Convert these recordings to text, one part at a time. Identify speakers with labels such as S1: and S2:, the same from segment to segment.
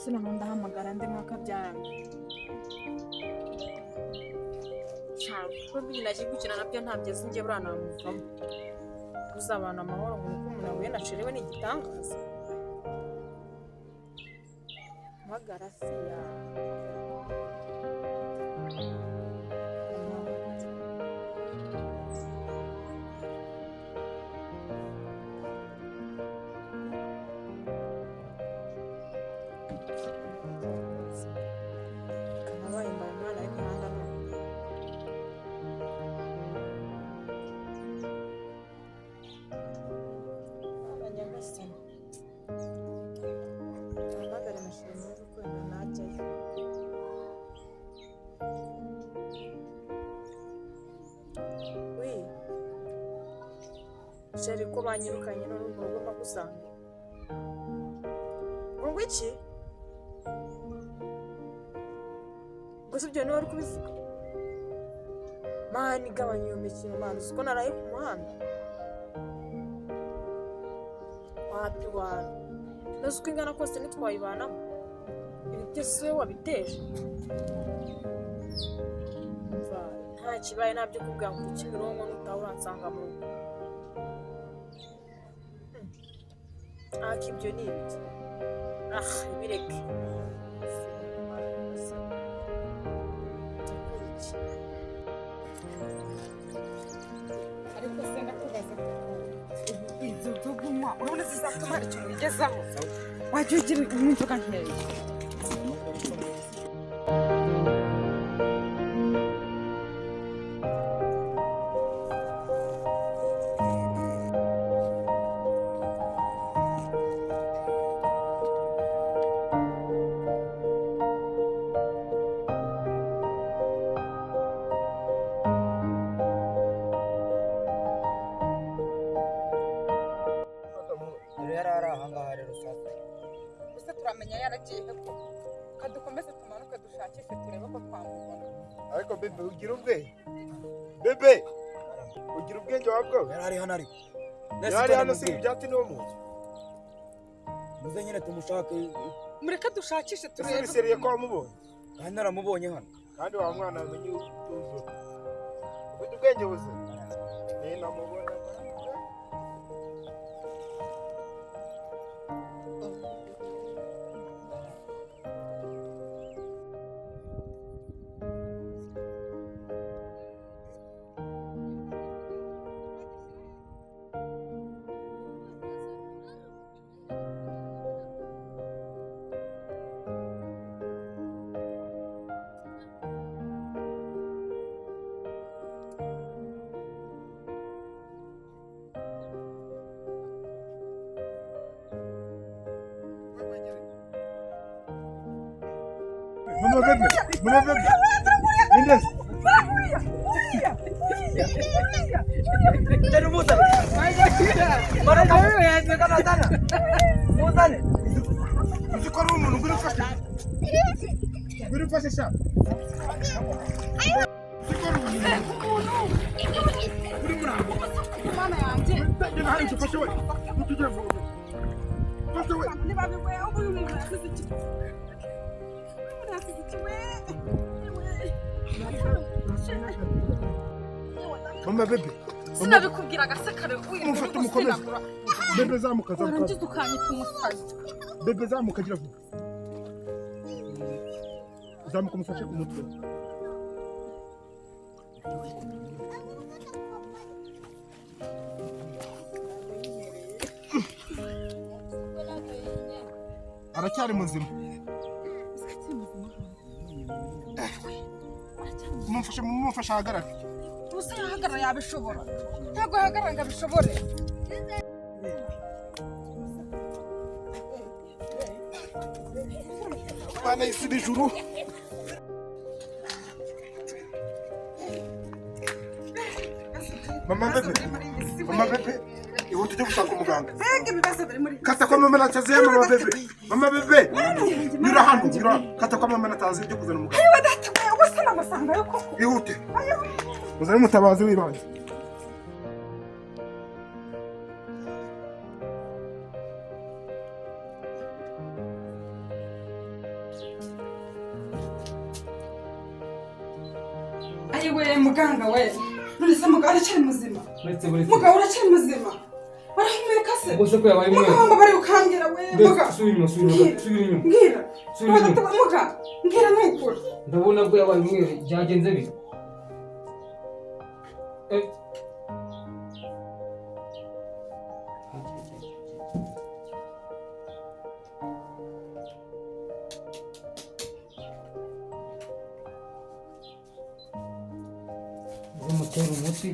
S1: Noneho ndahamagara ndi mwakabyara ko binaje gukina nabyo ntabyo sinjye buranamuvamo uzabana amahoro ngo uko umuntu ahuye na cerewe ni igitangaza magarasiya Sheri ko banyirukanye none ugomba gusanga ngo iki gusa ibyo niwe uri kubivuga mani gabanya iyo mikino mani uziko naraye ku muhanda wapi wana nazo uko ingana kose ntitwayibanamo ibi byose we wabiteje nta kibaye nabyo kubwira ngo Kimironko nutaha uransanga mu rugo ibyo ni ibiki bireke ariko se ndakubaza izo nzoga urabona zizatuma hari ikintu bigezaho wajya ugira inzoga nkeya turamenya yaragiye hepfo kadukomeze tumanuke dushakishe turebe ko twamubona
S2: ariko bebe ugira ubwenge bebe ugira ubwenge wabwo
S3: yarari hano ariko
S2: yari hano si ibyatsi niwo muntu
S3: muze nyine tumushake
S1: mureke dushakishe turebe
S2: biseriye ko wamubonye
S3: kandi naramubonye hano
S2: kandi wa mwana amenye utuzura ufite ubwenge buze ni namubona Mama bebe, Mindes.
S3: Jadi musa. Mana kau yang sekarang sana? Musa ni.
S2: Itu kalau mau nunggu fasih. Nunggu fasih sah.
S1: Mana aja?
S2: Jangan hari itu fasih. Itu jangan. Fasih.
S1: Ni babe gue aku belum ngerasa sih.
S2: Mama bebe.
S1: Sinabikubwiraga sakare uyu
S2: mufata umukomeze. Bebe zamukaza.
S1: Warangiza ukanyita umusazi.
S2: Bebe zamukagira vuba. Zamuka umufashe ku mutwe. Aracyari muzima. Mumufasha ahagarara.
S1: Usa yahagarara yabishobora. Ntabwo yahagarara ngo abishobore.
S2: Bana isi bijuru. Mama bebe. Iwo tujye gushaka umuganga. Kata kwa mama nataze mama bebe. Mama bebe. Nyura hano, nyura. Kata kwa mama nataze byo kuzana umuganga.
S1: Ayo data, wasa namasanga yo koko.
S2: Ihute. Uzane mutabazi wibanze.
S4: we muganga we none se muganga aracyari muzima
S3: uretse
S4: muganga uracyari muzima barahumeka se
S3: ubwo se ko yabaye umwe
S4: muganga bari ukambwira we muganga
S3: subira inyuma
S4: mbwira muganga mbwira nukuri
S3: ndabona ko yabaye umwe byagenze bite mutera umuti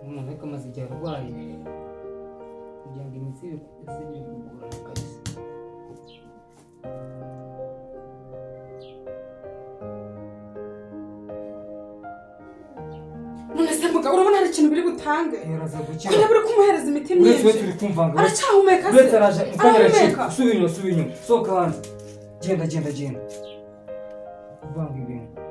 S3: umuntu ariko amaze igihe arwaye kugira ngo imitsi ye kugorana kabisa
S4: none se muganga urabona hari ikintu biri butange
S3: yaraza gukira
S4: kugira buri kumuhereza imiti
S3: uretse we
S4: myinshi
S3: turi kumva ngo
S4: aracyahumeka se
S3: uretse araje
S4: arahumeka
S3: subira inyuma sohoka hanze genda vanga ibintu